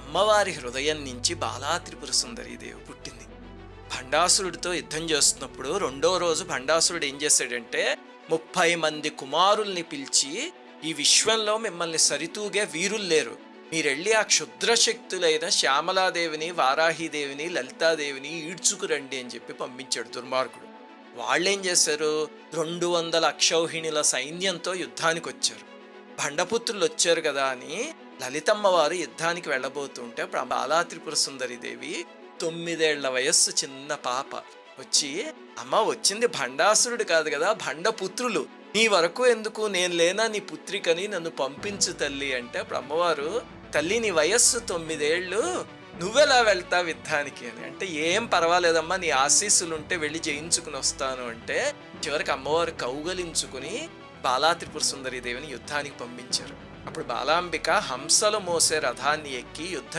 అమ్మవారి హృదయం నుంచి బాలా త్రిపుర సుందరీదేవి పుట్టింది. భండాసురుడితో యుద్ధం చేస్తున్నప్పుడు రెండో రోజు భండాసురుడు ఏం చేశాడంటే 30 మంది కుమారుల్ని పిలిచి, ఈ విశ్వంలో మిమ్మల్ని సరితూగే వీరులు లేరు, మీరెళ్ళి ఆ క్షుద్రశక్తులైన శ్యామలాదేవిని, వారాహీదేవిని, లలితాదేవిని ఈడ్చుకురండి అని చెప్పి పంపించాడు దుర్మార్గుడు. వాళ్ళేం చేశారు, 200 అక్షౌహిణుల సైన్యంతో యుద్ధానికి వచ్చారు. భండపుత్రులు వచ్చారు కదా అని లలితమ్మ వారు యుద్ధానికి వెళ్ళబోతుంటే అప్పుడు బాలా త్రిపుర సుందరీదేవి 9 ఏళ్ల వయస్సు చిన్న పాప వచ్చి, అమ్మ వచ్చింది భండాసురుడు కాదు కదా, భండపుత్రులు, నీ వరకు ఎందుకు, నేను లేనా నీ పుత్రికని, నన్ను పంపించు తల్లి అంటే అప్పుడు అమ్మవారు, తల్లి నీ వయస్సు 9 ఏళ్ళు, నువ్వెలా వెళ్తావు యుద్ధానికి అని అంటే, ఏం పర్వాలేదమ్మా నీ ఆశీస్సులుంటే వెళ్ళి జయించుకుని వస్తాను అంటే చివరికి అమ్మవారు కౌగలించుకుని బాలా త్రిపుర సుందరీదేవిని యుద్ధానికి పంపించారు. అప్పుడు బాలాంబిక హంసలు మోసే రథాన్ని ఎక్కి యుద్ధం